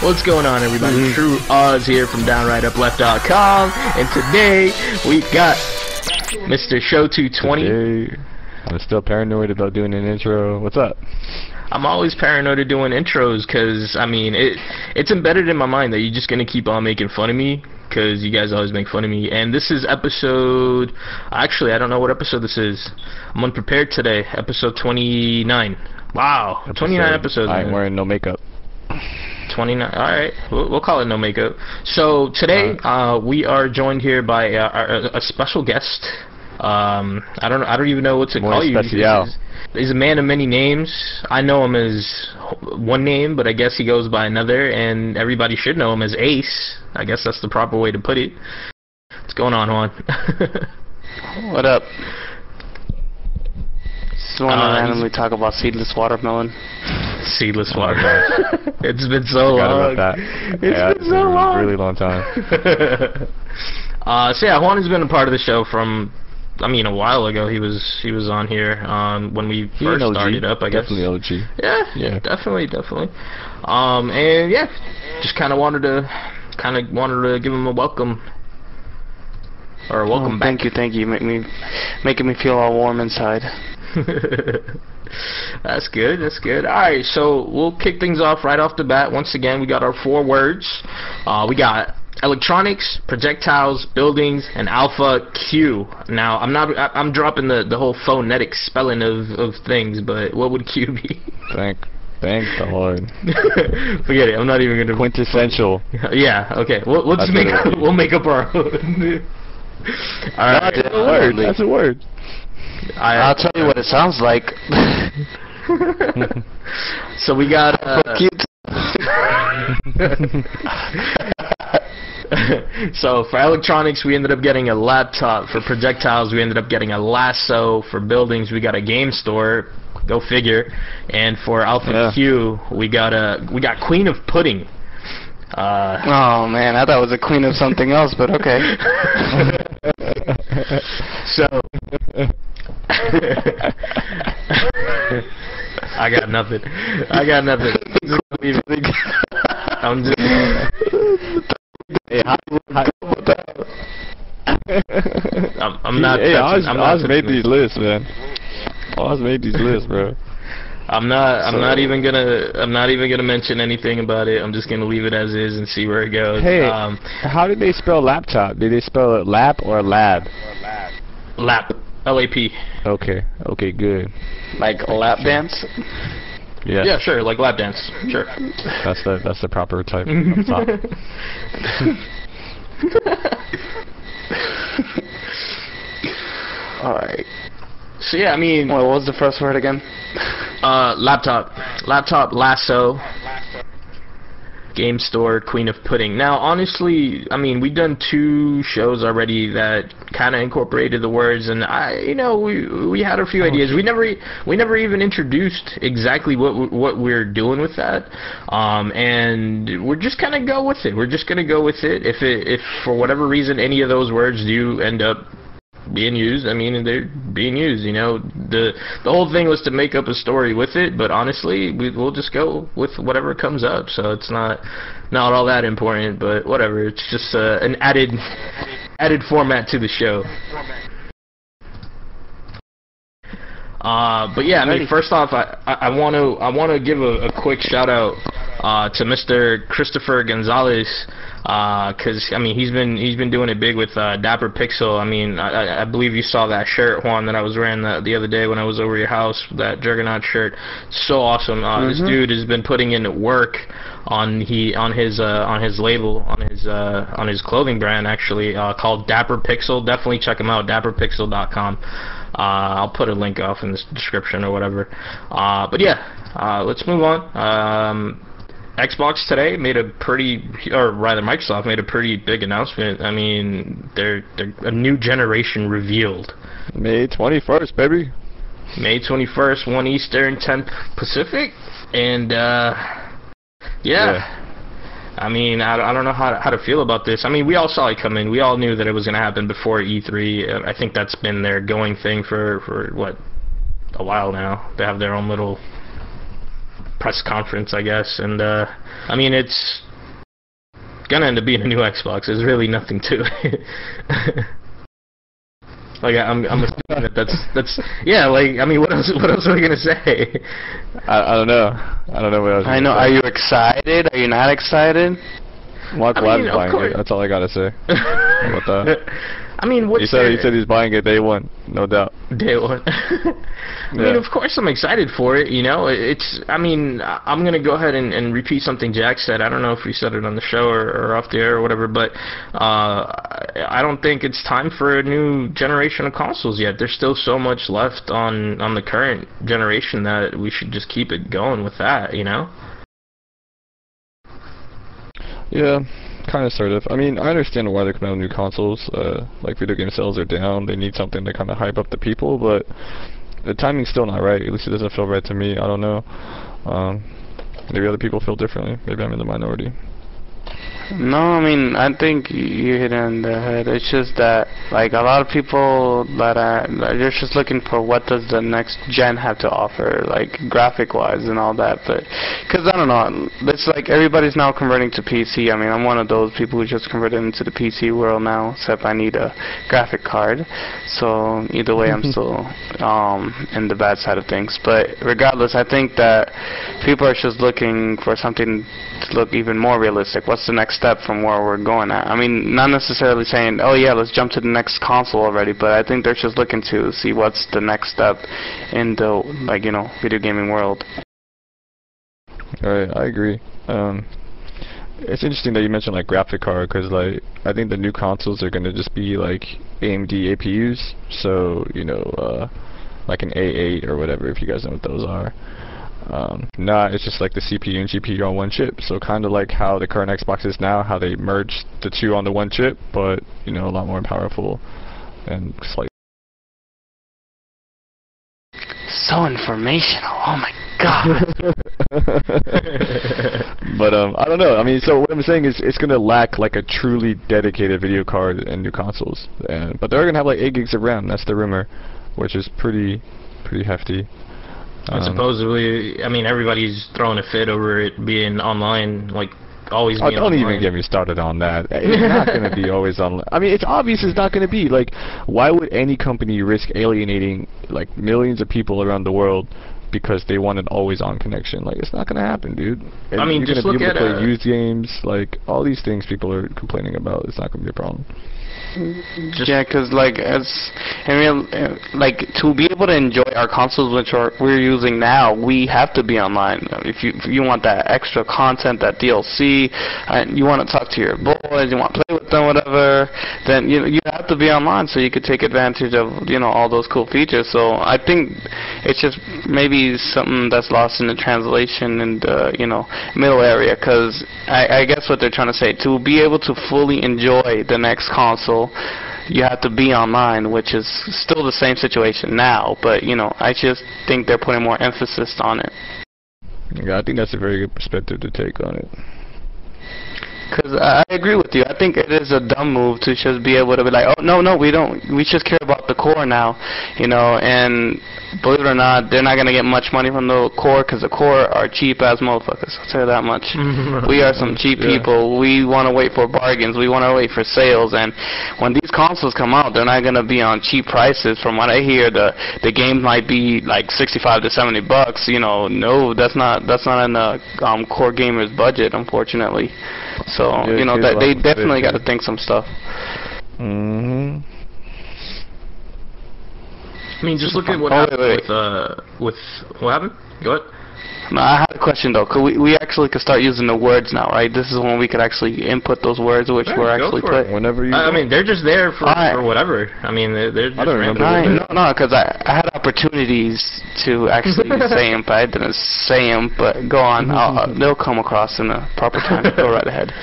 What's going on, everybody? True Oz here from DownRightUpLeft.com, and today we got Mr. Show 220. Today, I'm still paranoid about doing an intro. What's up? I'm always paranoid of doing intros because, I mean, it's embedded in my mind that you're just going to keep on making fun of me because you guys always make fun of me. And this is episode... Actually, I don't know what episode this is. I'm unprepared today. Episode 29. Wow. 29 episodes. I ain't wearing no makeup. 29. Alright. We'll call it no makeup. So, today, we are joined here by a special guest. I don't even know what to call you. He's a man of many names. I know him as one name, but I guess he goes by another, and everybody should know him as Ace. I guess that's the proper way to put it. What's going on, Juan? What up? Just want to randomly talk about seedless watermelon. Seedless watermelon. It's been so long. It's been so long. Really long time. So yeah, Juan has been a part of the show from... I mean, a while ago he was on here when we first started up. I guess definitely OG. Yeah, definitely. And yeah, just kind of wanted to give him a welcome or a welcome back. Thank you. Making me feel all warm inside. That's good. All right, so we'll kick things off right off the bat. Once again, we got our 4 words. We got electronics, projectiles, buildings, and alpha Q. Now, I'm dropping the whole phonetic spelling of things, but what would Q be? Thank the Lord. Forget it. I'm not even gonna. Quintessential. Yeah. Okay. We'll make up our own. All right. That's a word. I'll tell you what it sounds like. So we got. So for electronics we ended up getting a laptop. For projectiles we ended up getting a Lasso. For buildings we got a game store, go figure. And for alpha Q we got Queen of Pudding. Oh man, I thought it was a queen of something else, but okay. So I got nothing. I'm just I'm not. Hey, Oz made these lists, man. Oz made these lists, bro. I'm not even gonna mention anything about it. I'm just gonna leave it as is and see where it goes. Hey, how did they spell laptop? Did they spell it lap or lab? Lap. L-A-P. Okay, good. Like a lap dance? Yeah. Yeah, sure, like lap dance. Sure. That's the proper type of top. Alright. So yeah, I mean... What was the first word again? Laptop. Laptop, Lasso. Game store, Queen of Pudding. Now, honestly, I mean, we've done 2 shows already that kind of incorporated the words, and we had a few ideas. We never even introduced exactly what we're doing with that, and we're just kind of go with it. We're just gonna go with it. If for whatever reason any of those words do end up being used, I mean, they're being used, you know. The whole thing was to make up a story with it, but honestly, we'll just go with whatever comes up, so it's not all that important, but whatever. It's just an added format to the show. But yeah, I mean, first off, I want to give a quick shout out to Mr. Christopher Gonzalez, because I mean he's been doing it big with Dapper Pixel. I mean, I believe you saw that shirt, Juan, that I was wearing the other day when I was over your house. That Juggernaut shirt, so awesome. This dude has been putting in work on his label, on his clothing brand actually, called Dapper Pixel. Definitely check him out, dapperpixel.com. I'll put a link off in the description or whatever. But yeah, let's move on. Xbox today made Microsoft made a pretty big announcement. I mean, they're a new generation revealed. May 21st, baby. May 21st, 1 Eastern, 10 Pacific, and yeah. I mean, I don't know how to feel about this. I mean, we all saw it come in. We all knew that it was going to happen before E3. I think that's been their going thing for what, a while now. They have their own little press conference, I guess. And I mean, it's gonna end up being a new Xbox. There's really nothing to it. Like I'm assuming that's yeah. Like I mean, what else are we gonna say? I don't know. I don't know what else. I know. Are you excited? Are you not excited? Mark Vlad's buying it. That's all I gotta say. How about that? I mean, what's he said he's buying it day one, no doubt. Day one. I mean, of course I'm excited for it. You know, I mean, I'm gonna go ahead and repeat something Jack said. I don't know if we said it on the show or off the air or whatever, but I don't think it's time for a new generation of consoles yet. There's still so much left on the current generation that we should just keep it going with that. You know. Yeah. Kind of, sort of. I mean, I understand why they're coming out with new consoles. Like, video game sales are down. They need something to kind of hype up the people, but the timing's still not right. At least it doesn't feel right to me. I don't know. Maybe other people feel differently. Maybe I'm in the minority. No, I mean, I think you hit it on the head. It's just that, like, a lot of people they're just looking for what does the next gen have to offer, like, graphic-wise and all that. But, because, I don't know, it's like everybody's now converting to PC. I mean, I'm one of those people who just converted into the PC world now, except I need a graphic card. So, either way, I'm still in the bad side of things. But, regardless, I think that people are just looking for something to look even more realistic. What's the next step from where we're going at? I mean, not necessarily saying, oh yeah, let's jump to the next console already, but I think they're just looking to see what's the next step in the, like, you know, video gaming world. Alright, I agree. It's interesting that you mentioned, like, graphic card, because, like, I think the new consoles are going to just be, like, AMD APUs, so, you know, like an A8 or whatever, if you guys know what those are. It's just like the CPU and GPU on one chip, so kind of like how the current Xbox is now, how they merged the two on the one chip, but, you know, a lot more powerful and slightly. So informational, oh my god. But, I don't know, I mean, so what I'm saying is it's going to lack, like, a truly dedicated video card and new consoles, but they're going to have, like, 8 gigs of RAM, that's the rumor, which is pretty hefty. And supposedly, I mean, everybody's throwing a fit over it being online, like, always being don't online. even get me started on that. It's not going to be always online. I mean, it's obvious it's not going to be. Like, why would any company risk alienating, like, millions of people around the world because they want an always-on connection? Like, it's not going to happen, dude. I mean, you're just going to look be able at to play used games, like, all these things people are complaining about. It's not going to be a problem. Yeah, because like like to be able to enjoy our consoles, which we're using now, we have to be online. If you want that extra content, that DLC, you want to talk to your boys, you want to play with them, whatever, then you have to be online so you could take advantage of all those cool features. So I think it's just maybe something that's lost in the translation and middle area, because I guess what they're trying to say, to be able to fully enjoy the next console, you have to be online, which is still the same situation now, but I just think they're putting more emphasis on it. Yeah, I think that's a very good perspective to take on it. Because I agree with you. I think it is a dumb move to just be able to be like, oh, no, we don't. We just care about the core now, and believe it or not, they're not going to get much money from the core, because the core are cheap-ass motherfuckers. I'll tell you that much. We are some cheap people. We want to wait for bargains. We want to wait for sales, and when these consoles come out, they're not going to be on cheap prices. From what I hear, the game might be like $65 to $70. No, that's not in the core gamer's budget, unfortunately. So, that they definitely got to think some stuff. Mm-hmm. I mean, just look at what happened with what happened? Go ahead. No, I had a question though. We actually could start using the words now, right? This is when we could actually input those words, which we're actually playing. Whenever you. I mean, they're just there for whatever. I mean, they're just. I don't remember. No, because I had opportunities to actually say them, but I didn't say them. But go on, they'll come across in the proper time. Go right ahead.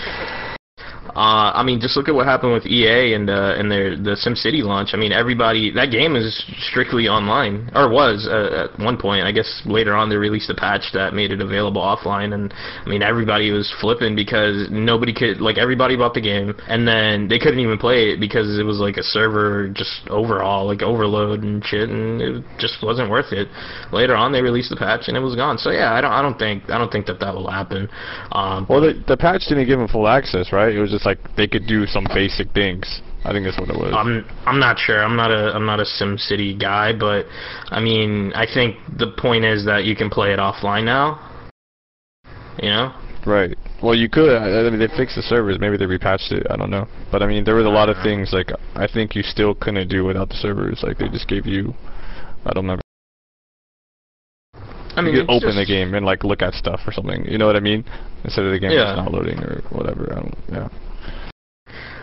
I mean, just look at what happened with EA and the SimCity launch. I mean, that game is strictly online, or was at one point. I guess later on they released a patch that made it available offline, and I mean, everybody was flipping because everybody bought the game, and then they couldn't even play it because it was like a server just overhaul, like overload and shit, and it just wasn't worth it. Later on, they released the patch and it was gone. So yeah, I don't think that will happen. Well, the patch didn't give them full access, right? It was just like they could do some basic things. I think that's what it was. I'm not sure. I'm not a SimCity guy, but I mean, I think the point is that you can play it offline now. You know? Right. Well, you could. I mean, they fixed the servers. Maybe they repatched it. I don't know. But I mean, there was a lot of things like I think you still couldn't do without the servers. Like they just gave you. I don't remember. I mean, you could open the game and like look at stuff or something. You know what I mean? Instead of the game just not loading or whatever.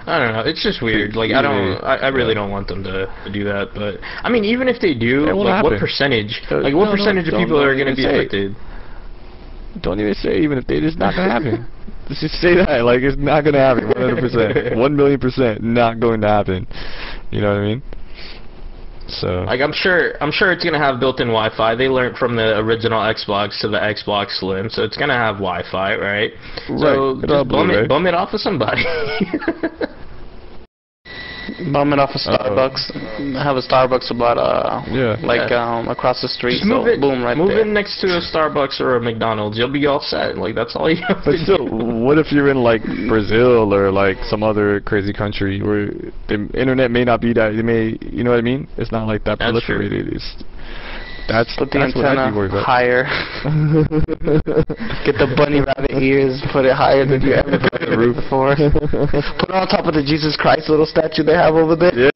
I don't know. It's just weird. Like I really don't want them to do that. But I mean, even if they do, like what percentage? Like what percentage of people are going to be affected? Don't even say even if it's not going to happen. Let's just say that. Like it's not going to happen. 100%. 1,000,000% not going to happen. You know what I mean? So like I'm sure it's gonna have built-in Wi-Fi. They learned from the original Xbox to the Xbox Slim, so it's gonna have Wi-Fi, right? So just bum it off of somebody. Bum it off of Starbucks. Have a Starbucks about across the street. Just move it. Boom, right move there. it next to a Starbucks or a McDonald's. You'll be all set. Like that's all you have to do. Still, what if you're in like Brazil or like some other crazy country where the internet may not be that? You know what I mean? It's not like that proliferated. Put the antenna higher. Get the bunny rabbit ears. Put it higher than you ever put it roof before. Put it on top of the Jesus Christ little statue they have over there.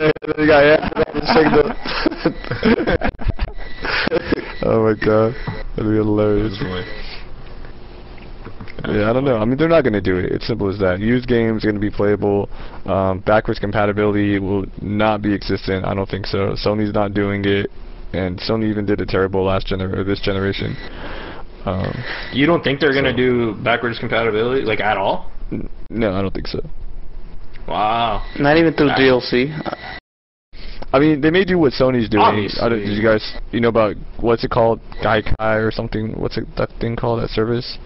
Oh my god, that'd be hilarious. Yeah, I don't know. I mean, they're not gonna do it. It's simple as that. Used games are gonna be playable. Backwards compatibility will not be existent. I don't think so. Sony's not doing it. And Sony even did it terrible this generation. You don't think they're gonna do backwards compatibility, like at all? No, I don't think so. Wow. Not even through DLC. I mean, they may do what Sony's doing. Obviously. Did you guys, know about what's it called, Gaikai or something? What's that thing called? That service?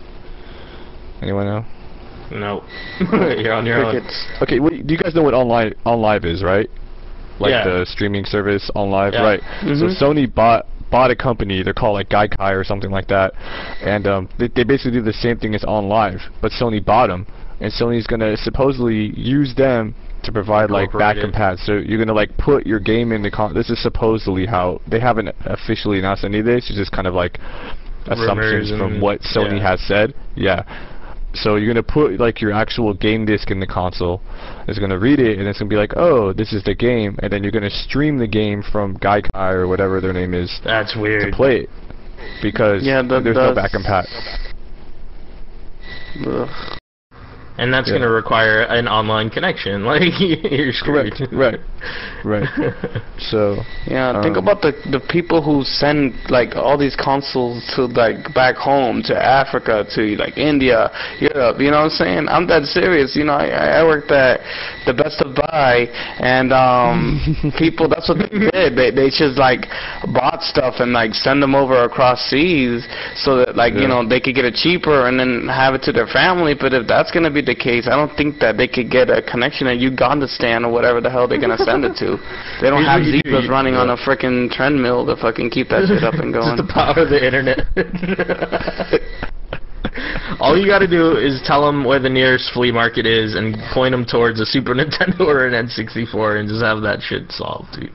Anyone know? No. You're on your own. Okay, do you guys know what OnLive is, right? Like the streaming service OnLive, right? So Sony bought a company. They're called like Gaikai or something like that, and they basically do the same thing as OnLive, but Sony bought them, and Sony's gonna supposedly use them to provide like back compat. So you're gonna like put your game in the this is supposedly how they haven't officially announced any of this. It's just kind of like assumptions from what Sony has said. Yeah. So you're gonna put like your actual game disc in the console. It's gonna read it, and it's gonna be like, oh, this is the game, and then you're gonna stream the game from Gaikai or whatever their name is. That's weird. To play it because there's no back compat. And that's going to require an online connection. Like, you're screwed. Correct. Right. So yeah, think about the people who send like all these consoles to like back home, to Africa, to like India, Europe. You know what I'm saying? I'm that serious. You know, I worked at the Best of Buy, and people. That's what they did. They just like bought stuff and like send them over across seas so that like you know they could get it cheaper and then have it to their family. But if that's gonna be the case, I don't think that they could get a connection at Ugandistan or whatever the hell they're gonna send it to. They don't have zebras running on a frickin' treadmill to fucking keep that shit up and going. Just the power of the internet. All you gotta do is tell them where the nearest flea market is and point them towards a Super Nintendo or an N64 and just have that shit solved, dude.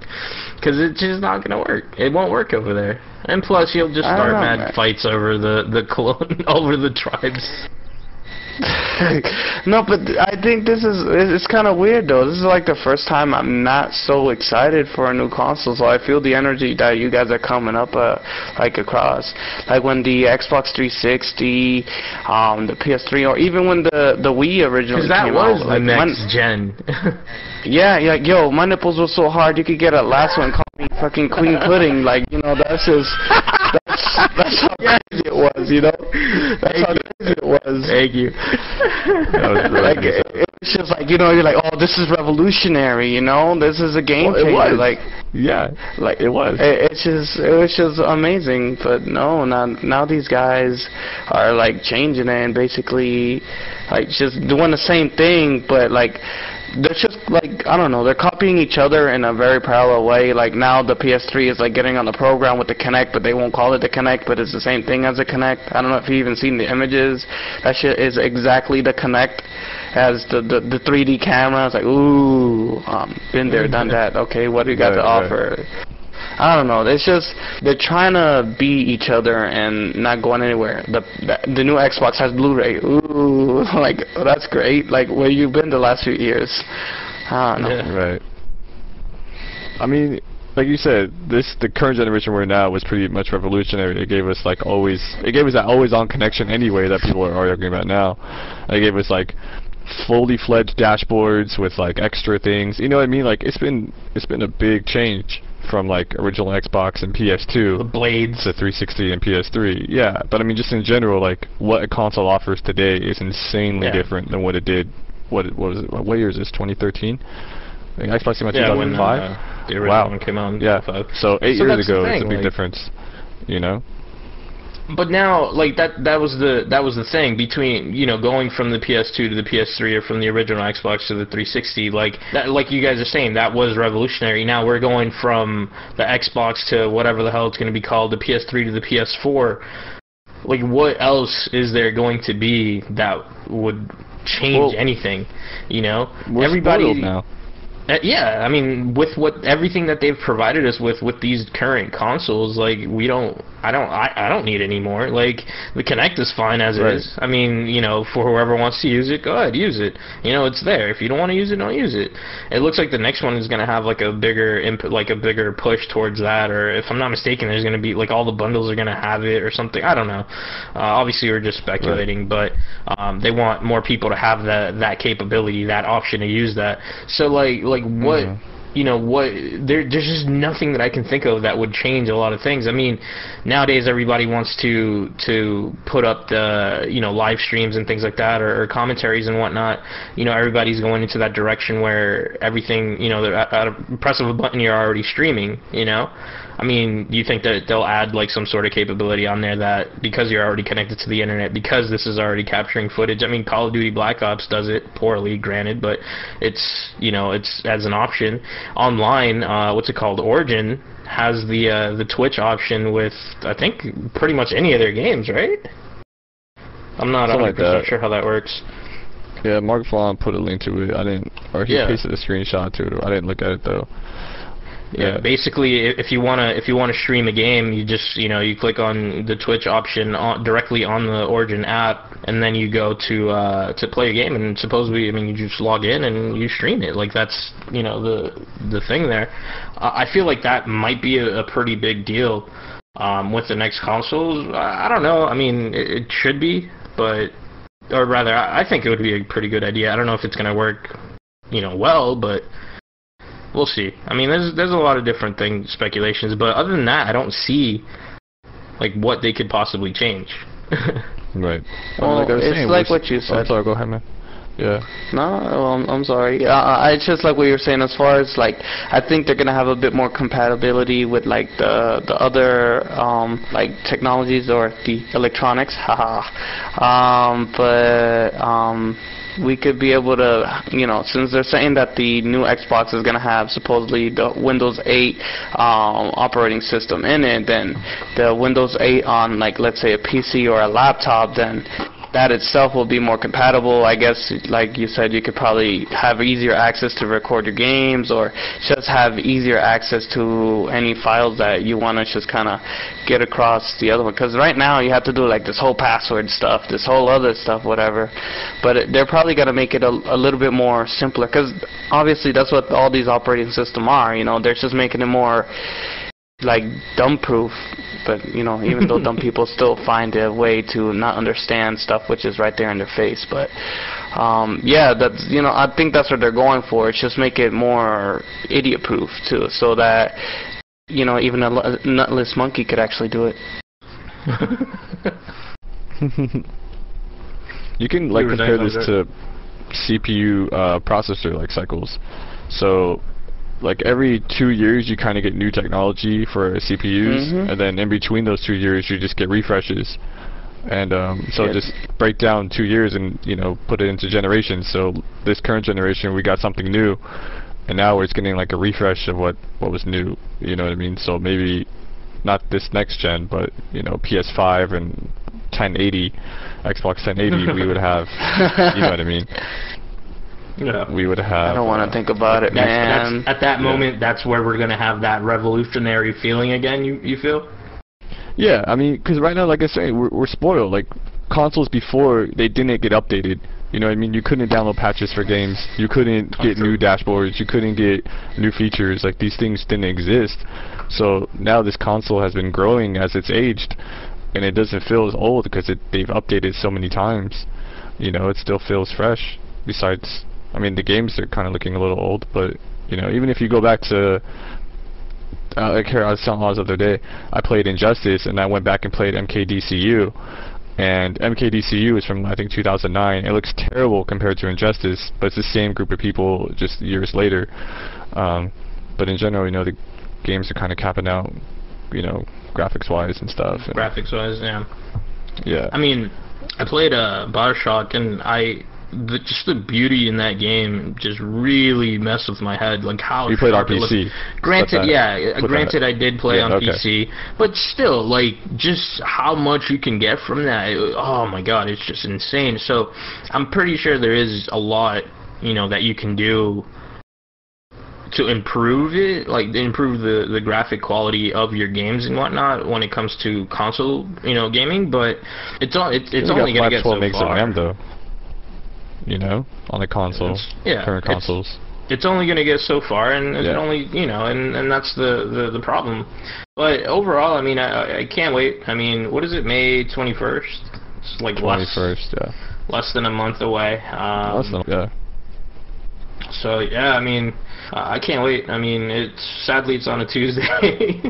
Because it's just not gonna work. It won't work over there. And plus, you'll just start mad fights over over the tribes. No, but I think it's kind of weird though. This is like the first time I'm not so excited for a new console, so I feel the energy that you guys are coming up like across. Like when the Xbox 360, the PS3, or even when the Wii originally came out. Because that was the next gen. Yeah, yo, my nipples were so hard you could get a Lasso and call me fucking Queen Pudding. Like, you know, that's how crazy it was, you know? That's how crazy it was. Thank you. Like, it was it's just like, you know, you're like, oh, this is revolutionary, you know, this is a game changer. It was. Like, yeah, like it was. It was just amazing. But no, now these guys are like changing it and basically like just doing the same thing, but like they're just like, I don't know, they're copying each other in a very parallel way. Like now the PS3 is like getting on the program with the Kinect, but they won't call it the Kinect, but it's the same thing as the Kinect. I don't know if you even seen the images. That shit is exactly the Kinect. Has the 3D camera. It's like, ooh, been there, done that. Okay, what do you got to offer? I don't know. It's just they're trying to beat each other and not going anywhere. The new Xbox has Blu-ray. Ooh, like that's great. Like where you been the last few years? I don't know. Yeah. Right. I mean, like you said, the current generation we're in now was pretty much revolutionary. It gave us like that always-on connection anyway that people are arguing about now. It gave us like fully fledged dashboards with like extra things. You know what I mean? Like it's been a big change from like original Xbox and PS2, the blades, to 360 and PS3. Yeah, but I mean just in general, like what a console offers today is insanely different than what it did. What year is this? 2013? I think Xbox came out 2005. When the original one came out. Yeah. So 8 years ago, it's a big difference. You know. But now, like that was the thing between, you know, going from the PS2 to the PS3 or from the original Xbox to the 360. Like that, like you guys are saying, that was revolutionary. Now we're going from the Xbox to whatever the hell it's going to be called, the PS3 to the PS4. Like what else is there going to be that would change anything? You know, we're spoiled now. Yeah, I mean, with everything that they've provided us with these current consoles, like I don't need any more. Like the Kinect is fine as it is. I mean, you know, for whoever wants to use it, go ahead, use it. You know, it's there. If you don't want to use it, don't use it. It looks like the next one is gonna have like a bigger input, like a bigger push towards that, or if I'm not mistaken, there's gonna be like all the bundles are gonna have it or something. I don't know. Obviously, we're just speculating, but they want more people to have that capability, that option to use that. So like what, you know, what there's just nothing that I can think of that would change a lot of things. I mean, nowadays everybody wants to put up the, you know, live streams and things like that, or commentaries and whatnot. You know, everybody's going into that direction where everything, you know, at a press of a button you're already streaming, you know. I mean, do you think that they'll add like some sort of capability on there that because you're already connected to the internet, because this is already capturing footage? I mean, Call of Duty Black Ops does it poorly, granted, but it's, you know, it's as an option. Online, what's it called? Origin has the Twitch option with, I think, pretty much any of their games, right? I'm not 100% sure how that works. Yeah, Mark Vaughn put a link to it. He pasted a screenshot to it. I didn't look at it though. Yeah, basically, if you wanna stream a game, you just, you know, you click on the Twitch option directly on the Origin app, and then you go to play a game, and supposedly, I mean, you just log in and you stream it. Like that's, you know, the thing there. I feel like that might be a pretty big deal with the next consoles. I don't know. I mean, it should be, but, or rather, I think it would be a pretty good idea. I don't know if it's gonna work, you know, well, but we'll see. I mean, there's a lot of different speculations, but other than that, I don't see like what they could possibly change. Right. Well, like I was it's saying, like what you said. I'm sorry, go ahead, man. Yeah. No, well, I'm sorry. It's just like what you were saying. As far as like, I think they're gonna have a bit more compatibility with like the other like technologies or the electronics. We could be able to, you know, since they're saying that the new Xbox is going to have supposedly the Windows 8 operating system in it, then the Windows 8 on, like, let's say a PC or a laptop, then that itself will be more compatible. I guess, like you said, you could probably have easier access to record your games, or just have easier access to any files that you want to just kind of get across the other one. Because right now you have to do like this whole password stuff, this whole other stuff, whatever. But they're probably going to make it a little bit more simpler, because obviously that's what all these operating systems are. You know, they're just making it more like dumb-proof. But, you know, even though dumb people still find a way to not understand stuff which is right there in their face. But, yeah, that's, you know, I think that's what they're going for. It's just make it more idiot-proof, too, so that, you know, even a nutless monkey could actually do it. You can, like, compare this to CPU processor like cycles. So like every 2 years you kind of get new technology for CPUs, and then in between those 2 years you just get refreshes. And so just break down 2 years and, you know, put it into generations. So this current generation we got something new, and now we're just getting like a refresh of what was new. You know what I mean? So maybe not this next gen, but you know, PS5 and 1080, Xbox 1080, we would have. You know what I mean? Yeah. We would have. I don't want to think about it, man. At that moment, that's where we're gonna have that revolutionary feeling again. You feel? Yeah, I mean, because right now, like I say, we're spoiled. Like consoles before, they didn't get updated. You know what I mean? You couldn't download patches for games. You couldn't get new dashboards. You couldn't get new features. Like these things didn't exist. So now this console has been growing as it's aged, and it doesn't feel as old because they've updated so many times. You know, it still feels fresh. Besides, I mean, the games are kind of looking a little old, but you know, even if you go back to like here, I was telling Oz the other day, I played Injustice, and I went back and played MKDCU, and MKDCU is from I think 2009. It looks terrible compared to Injustice, but it's the same group of people just years later. But in general, you know, the games are kind of capping out, you know, graphics-wise and stuff. And Graphics-wise, yeah. Yeah. I mean, I played Barshock, and just the beauty in that game just really messed with my head. Like how you played on PC. Granted, granted, I did play on PC, but still, like just how much you can get from that. Oh my God, it's just insane. So I'm pretty sure there is a lot, you know, that you can do to improve it, like improve the graphic quality of your games and whatnot when it comes to console, you know, gaming. But it's only gonna get so far. RAM, though. You know, on the console, current consoles. It's only going to get so far, and it's only, you know, and that's the problem. But overall, I mean, I can't wait. I mean, what is it, May 21st? It's like 21st, less than a month away. So yeah, I mean, I can't wait. I mean, sadly it's on a Tuesday.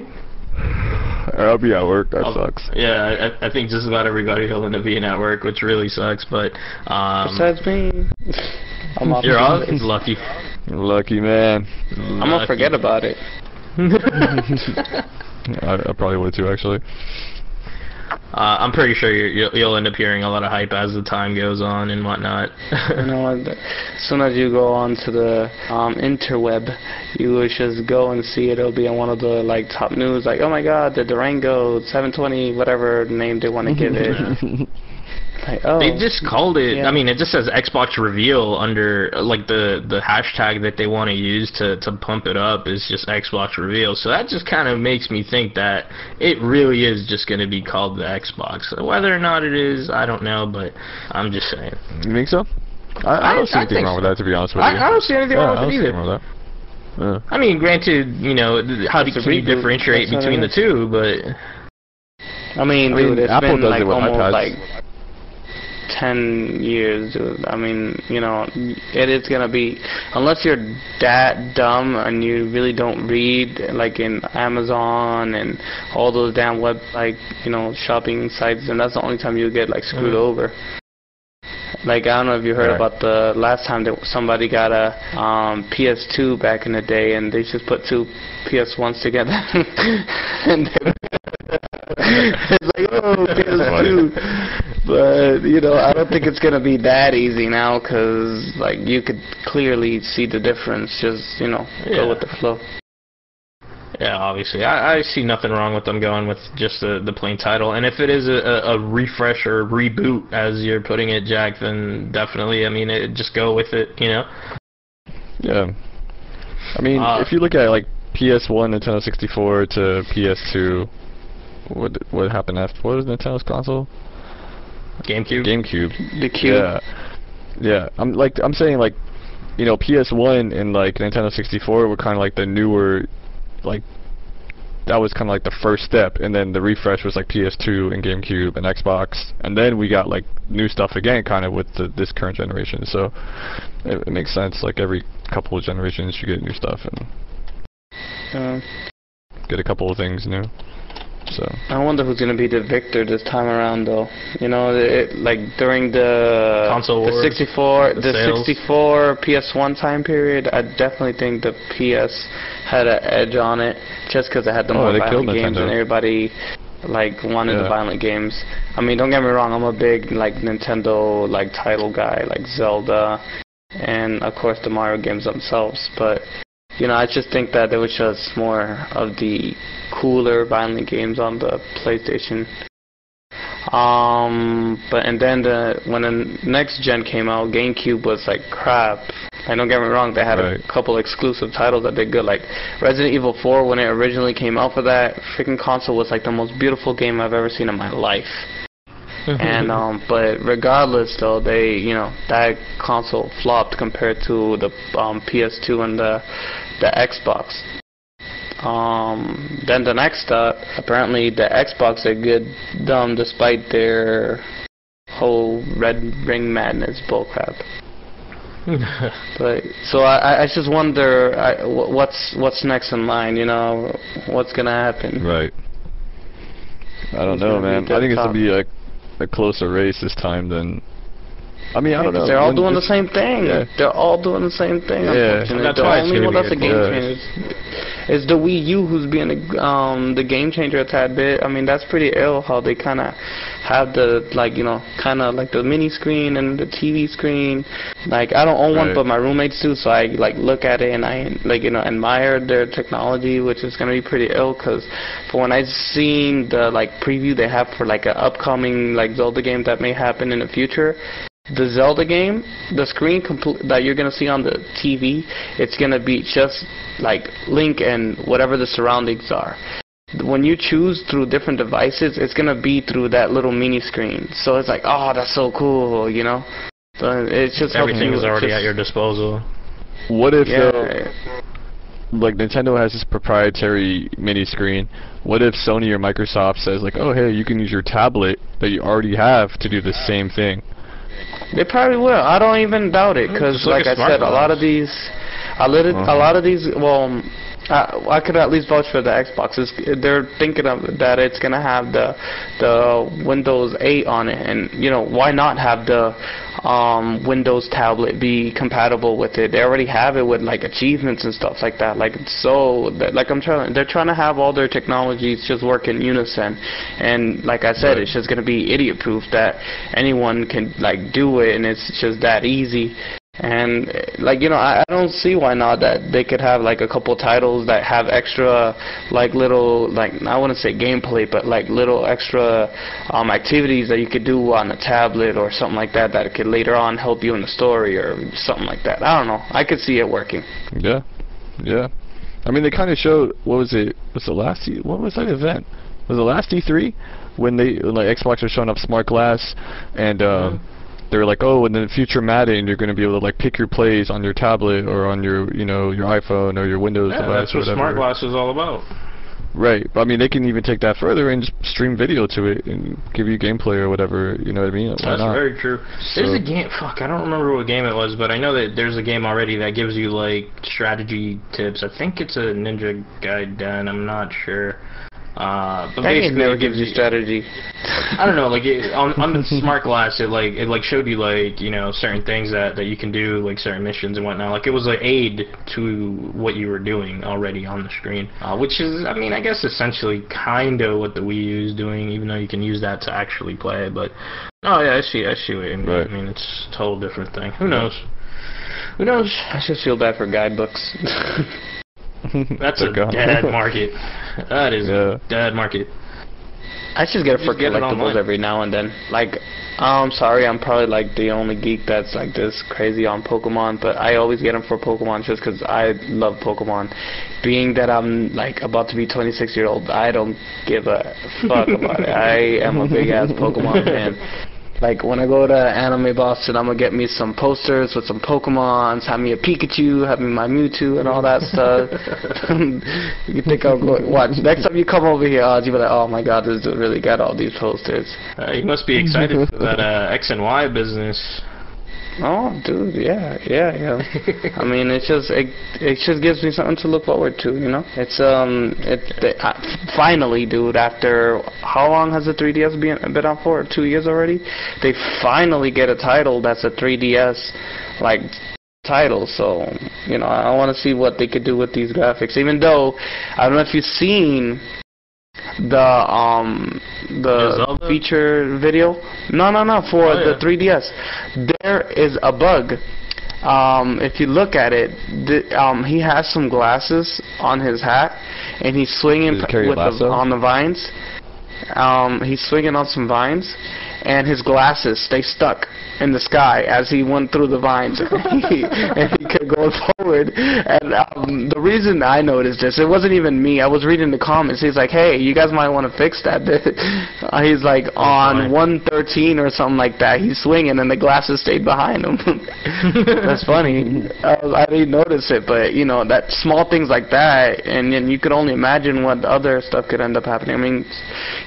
I'll be at work. That sucks. Yeah, I think just about everybody will end up being at work, which really sucks. But besides me, I'm off. You're off. It's lucky. Lucky man. I'm gonna forget about it. I probably would too, actually. I'm pretty sure you'll end up hearing a lot of hype as the time goes on and whatnot. You know, as soon as you go on to the interweb, you will just go and see it. It'll be on one of the like top news, like, oh my God, the Durango 720, whatever name they want to give it. Like, oh, they just called it. Yeah. I mean, it just says Xbox Reveal under like the hashtag that they want to use to pump it up is just Xbox Reveal. So that just kind of makes me think that it really is just going to be called the Xbox. So whether or not it is, I don't know, but I'm just saying. You think so? I don't see anything wrong with that, to be honest with you. I don't see anything wrong with it either. I mean, granted, you know, how can you differentiate between the two, but I mean, dude, it's Apple been does like it with almost iPads. like 10 years, dude. I mean, you know, it is gonna be, unless you're that dumb and you really don't read, like in Amazon and all those damn web, like, you know, shopping sites, and that's the only time you get like screwed over. Like, I don't know if you heard about the last time that somebody got a PS2 back in the day, and they just put two PS1s together. And it's like, oh, PS2. But, you know, I don't think it's going to be that easy now, because, like, you could clearly see the difference. Just, you know, go with the flow. Yeah, obviously. I see nothing wrong with them going with just the plain title. And if it is a refresh or reboot, as you're putting it, Jack, then definitely, I mean, just go with it, you know? Yeah. I mean, if you look at, like, PS1, Nintendo 64 to PS2, what happened after? What was Nintendo's console? GameCube? GameCube. The Cube. Yeah. I'm saying, like, you know, PS1 and, like, Nintendo 64 were kind of like the newer, like, that was kind of like the first step, and then the refresh was like PS2 and GameCube and Xbox, and then we got like new stuff again kind of with this current generation. So it makes sense, like every couple of generations you get new stuff and get a couple of things new. So I wonder who's gonna be the victor this time around, though. You know, like during the console wars, 64, the sales. 64 PS1 time period, I definitely think the PS had an edge on it, just because it had the more violent games and everybody like wanted the violent games. I mean, don't get me wrong, I'm a big like Nintendo like title guy, like Zelda, and of course the Mario games themselves, but you know, I just think that there was just more of the cooler, violent games on the PlayStation. And then when the next gen came out, GameCube was like crap. And don't get me wrong, they had a couple exclusive titles that did good, like Resident Evil 4 when it originally came out for that freaking console was like the most beautiful game I've ever seen in my life. And but regardless though, they, you know, that console flopped compared to the PS2 and the Xbox. Then the next apparently the Xbox are good dumb despite their whole Red Ring Madness bullcrap. But so I just wonder what's next in line, you know, what's gonna happen. Right. I don't know, man. I think it's gonna be like a closer race this time than. I mean, I don't know. They're all doing the same thing. Yeah. They're all doing the same thing. Yeah. That's the only one that's a game changer is the Wii U, who's being the game changer a tad bit. I mean, that's pretty ill how they kind of have the, like, you know, kind of like the mini screen and the TV screen. Like, I don't own one, but my roommates do, so I like look at it and I like, you know, admire their technology, which is gonna be pretty ill. Cause for when I seen the like preview they have for like an upcoming like Zelda game that may happen in the future. The Zelda game, the screen that you're going to see on the TV, it's going to be just like Link and whatever the surroundings are. When you choose through different devices, it's going to be through that little mini screen. So it's like, oh, that's so cool, you know? So it's just everything is already at your disposal. What if, like, Nintendo has this proprietary mini screen? What if Sony or Microsoft says, like, oh, hey, you can use your tablet that you already have to do the same thing? They probably will. I don't even doubt it, because like I said, a lot of these, well, I could at least vouch for the Xboxes. They're thinking of that it's gonna have the Windows 8 on it, and you know, why not have the Windows tablet be compatible with it? They already have it with like achievements and stuff like that. Like they're trying to have all their technologies just work in unison. And like I said, it's just gonna be idiot-proof that anyone can like do it, and it's just that easy. And like, you know, I don't see why not that they could have like a couple titles that have extra like little, like, I wouldn't say gameplay, but like little extra activities that you could do on a tablet or something like that that could later on help you in the story or something like that. I don't know. I could see it working. Yeah. I mean, they kind of showed, what was it? What was that event? Was it last E3 when like Xbox was showing up Smart Glass and they were like, oh, in the future Madden, you're going to be able to like pick your plays on your tablet or on your, you know, your iPhone or your Windows device. That's what Smart Glass is all about. Right, but I mean, they can even take that further and just stream video to it and give you gameplay or whatever. You know what I mean? That's very true. There's a game. Fuck, I don't remember what game it was, but I know that there's a game already that gives you like strategy tips. I think it's a Ninja Gaiden. I'm not sure. But that game never gives you strategy. I don't know, like on the Smart Glass, it showed you like, you know, certain things that you can do, like certain missions and whatnot. Like it was an aid to what you were doing already on the screen, which is, I mean, I guess essentially kind of what the Wii U is doing, even though you can use that to actually play. But oh yeah, I see what you mean. Right. I mean, it's a total different thing. Who knows? I just feel bad for guidebooks. That's a dead market. That is a dead market. I just get it for collectibles every now and then. Like, I'm sorry, I'm probably like the only geek that's like this crazy on Pokemon, but I always get them for Pokemon just because I love Pokemon. Being that I'm like about to be 26-year-old, I don't give a fuck about it. I am a big ass Pokemon fan. Like, when I go to Anime Boston, I'm going to get me some posters with some Pokemons, have me a Pikachu, have me my Mewtwo, and all that stuff. You think I'll go, watch, next time you come over here, Oz, you'll be like, oh my god, this dude really got all these posters. You must be excited for that X and Y business. Oh, dude, yeah. I mean, it just gives me something to look forward to, you know. It's finally, dude. After how long has the 3DS been out for? 2 years already. They finally get a title that's a 3DS like title. So, you know, I want to see what they could do with these graphics. Even though I don't know if you've seen the feature video. No, for the 3DS. There is a bug. If you look at it, he has some glasses on his hat, and he's swinging on the vines. He's swinging on some vines, and his glasses stay stuck in the sky as he went through the vines, and he kept going forward. And the reason I noticed this, it wasn't even me. I was reading the comments. He's like, "Hey, you guys might want to fix that." He's like, on 113 or something like that. He's swinging, and the glasses stayed behind him. That's funny. I didn't notice it, but you know, that small things like that, and you could only imagine what other stuff could end up happening. I mean,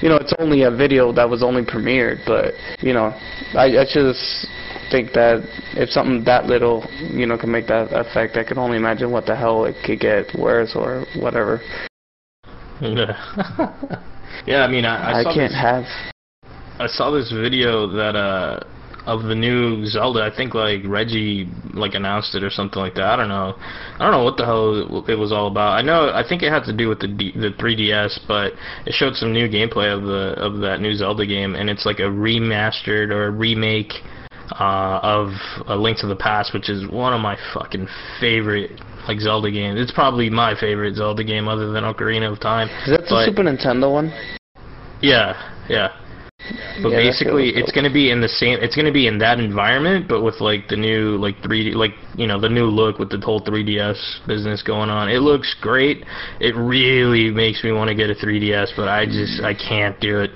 you know, it's only a video that was only premiered, but you know, I just think that if something that little, you know, can make that effect, I can only imagine what the hell it could get worse or whatever. Yeah, I mean, I saw this video that of the new Zelda. I think like Reggie like announced it or something like that. I don't know what the hell it was all about. I think it had to do with the 3DS, but it showed some new gameplay of that new Zelda game, and it's like a remastered or a remake of A Link to the Past, which is one of my fucking favorite like Zelda games. It's probably my favorite Zelda game other than Ocarina of Time. Is that the Super Nintendo one? Yeah. But basically, it's gonna be in the same. It's gonna be in that environment, but with like the new like 3D, like you know, the new look with the whole 3DS business going on. It looks great. It really makes me want to get a 3DS, but I can't do it.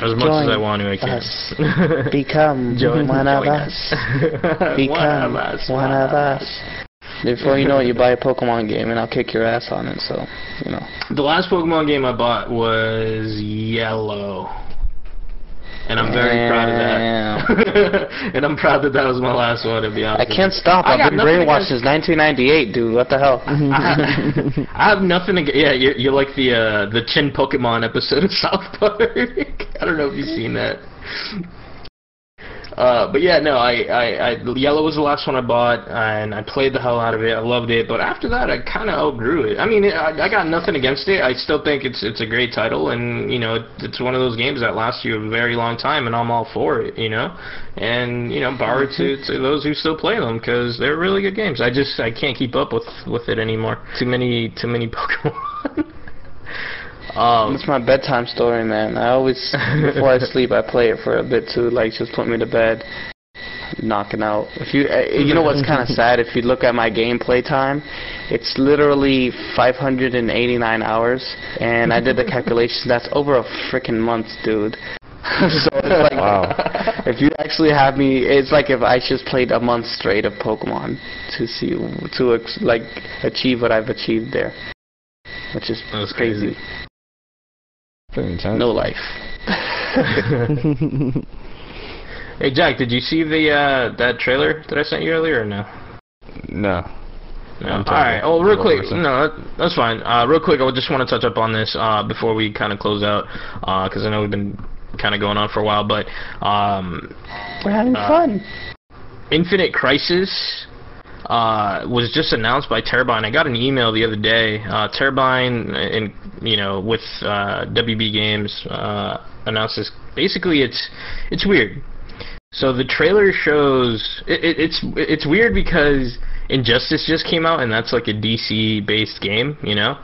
As much as I want to, I can't. Become one of us. Become one of us. Before you know it, you buy a Pokemon game, and I'll kick your ass on it, so, you know. The last Pokemon game I bought was Yellow. And I'm very proud of that. And I'm proud that was my last one, to be honest. I can't stop. I've been brainwashed since 1998, dude. What the hell? I have nothing against... Yeah, you're like the Chin Pokemon episode of South Park. I don't know if you've seen that. But yeah, no, Yellow was the last one I bought, and I played the hell out of it. I loved it, but after that, I kind of outgrew it. I mean, I got nothing against it. I still think it's a great title, and you know, it's one of those games that lasts you a very long time, and I'm all for it, you know. And you know, borrow it to those who still play them, because they're really good games. I can't keep up with it anymore. Too many Pokemon. It's my bedtime story, man. I always, before I sleep, I play it for a bit too, like just put me to bed, knocking out. If you know what's kind of sad, if you look at my gameplay time, it's literally 589 hours, and I did the calculations. That's over a freaking month, dude. So it's like, wow. If you actually have me, it's like if I just played a month straight of Pokemon to achieve what I've achieved there, which is crazy. No life. Hey Jack, did you see that trailer that I sent you earlier or no? No. Alright, well real quick, no, that's fine. Real quick, I just want to touch up on this before we kind of close out, because I know we've been kind of going on for a while, but we're having fun. Infinite Crisis was just announced by Turbine. I got an email the other day. Turbine, with WB Games, announced this. Basically, it's weird. So the trailer shows it's weird because Injustice just came out, and that's like a DC-based game, you know.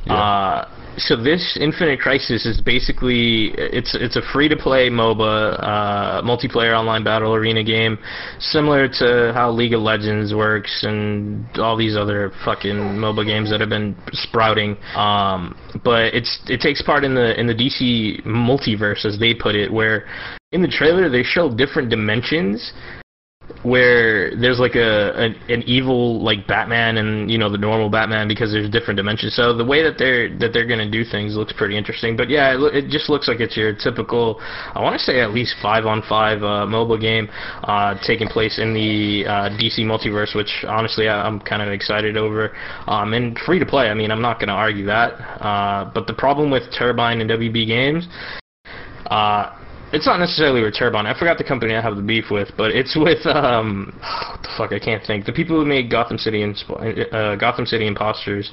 Yeah. So this Infinite Crisis is basically it's a free-to-play MOBA, multiplayer online battle arena game, similar to how League of Legends works and all these other fucking MOBA games that have been sprouting. But it takes part in the DC multiverse, as they put it, where in the trailer they show different dimensions where there's like an evil like Batman and you know the normal Batman because there's different dimensions. So the way that they're gonna do things looks pretty interesting. But yeah, it just looks like it's your typical, I want to say at least 5-on-5 mobile game taking place in the DC multiverse, which honestly I'm kind of excited over. And free to play. I mean, I'm not gonna argue that. But the problem with Turbine and WB Games. It's not necessarily with Turbine. I forgot the company I have the beef with, but it's with what the fuck, I can't think. The people who made Gotham City Imposters,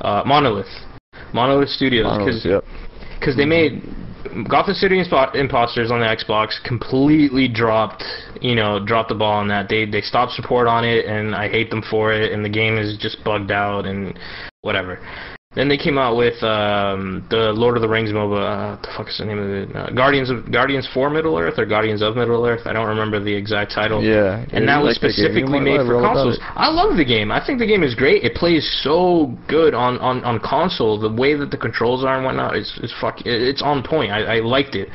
Monolith Studios, because they made Gotham City Imposters on the Xbox, completely dropped the ball on that. They stopped support on it, and I hate them for it. And the game is just bugged out and whatever. Then they came out with the Lord of the Rings MOBA. What the fuck is the name of it? Guardians for Middle-earth or Guardians of Middle-earth. I don't remember the exact title. Yeah. And that was specifically made for consoles. I love the game. I think the game is great. It plays so good on console. The way that the controls are and whatnot it's on point. I liked it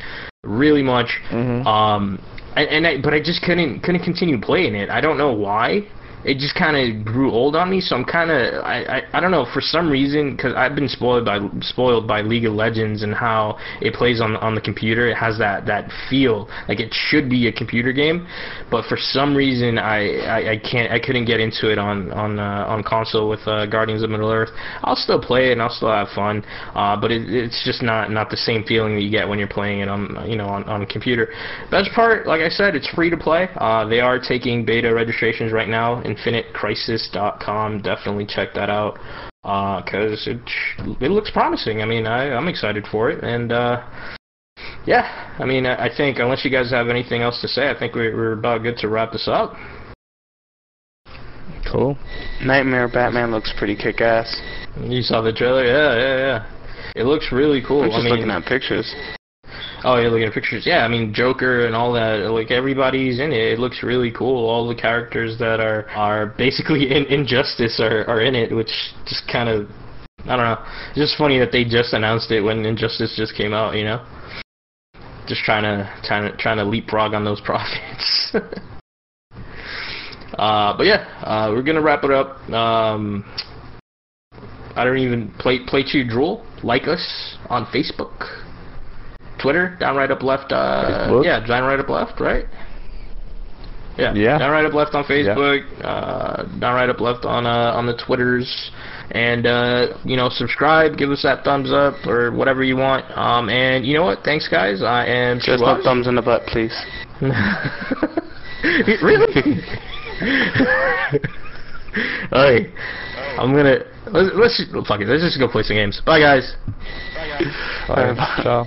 really much. But I just couldn't continue playing it. I don't know why. It just kind of grew old on me, so I'm kind of, I don't know, for some reason, because I've been spoiled by League of Legends and how it plays on the computer. It has that feel like it should be a computer game, but for some reason I couldn't get into it on console with Guardians of Middle-earth. I'll still play it and I'll still have fun, but it's just not the same feeling that you get when you're playing it on a computer. Best part, like I said, it's free to play. They are taking beta registrations right now. InfiniteCrisis.com. Definitely check that out because it looks promising. I mean, I'm excited for it, and yeah. I mean, I think unless you guys have anything else to say, I think we're about good to wrap this up. Cool. Nightmare Batman looks pretty kick-ass. You saw the trailer? Yeah. It looks really cool. I'm just looking at pictures. Oh, you're looking at pictures. Yeah, I mean, Joker and all that, like, everybody's in it. It looks really cool. All the characters that are basically in Injustice are in it, which just kind of, I don't know. It's just funny that they just announced it when Injustice just came out, you know? Just trying to leapfrog on those profits. But yeah, we're gonna wrap it up. I don't even play to Drool. Like us on Facebook. Twitter, down right up left, yeah, down right up left, right? Yeah. Down right up left on Facebook, down right up left on the Twitters, and subscribe, give us that thumbs up or whatever you want. And you know what? Thanks, guys. I am just no thumbs in the butt, please. Really? Alright, let's fuck it. Let's just go play some games. Bye, guys. Bye. Ciao.